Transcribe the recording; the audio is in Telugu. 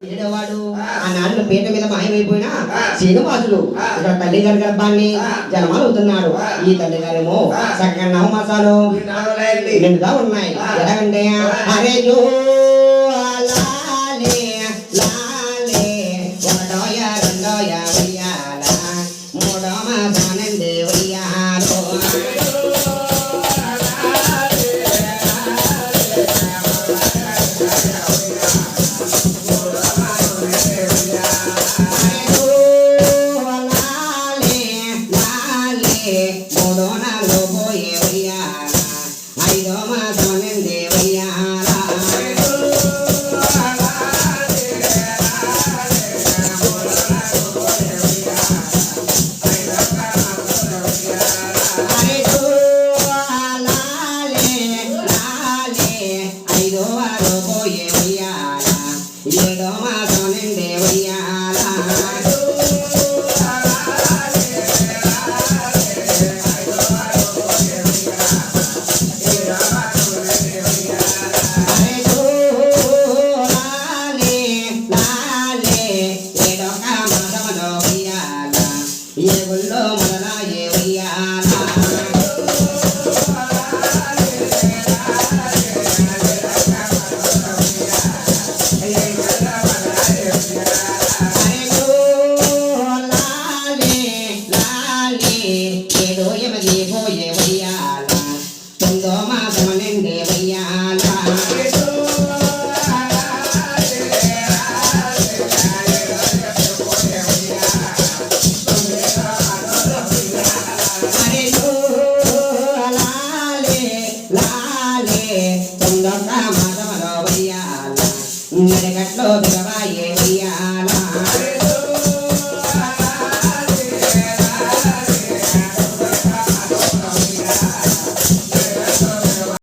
ఏడవాడు ఆ నాన్న పీట మీద మాయమైపోయినా శ్రీనివాసుడు ఇక్కడ తల్లి గారి గర్భాన్ని జన్మాలు అవుతున్నాడు. ఈ తల్లి గారేమో చక్కగా నవమాసాలు నిండుగా ఉన్నాయి. ఎలాగంటే అరే జో లాలే లాలే ఒకటోయ రెండోయ వెయ్యాల మూడో మాసానండి వెయ్యాలో నడగట్లో బిగవాయే వెయ్యాల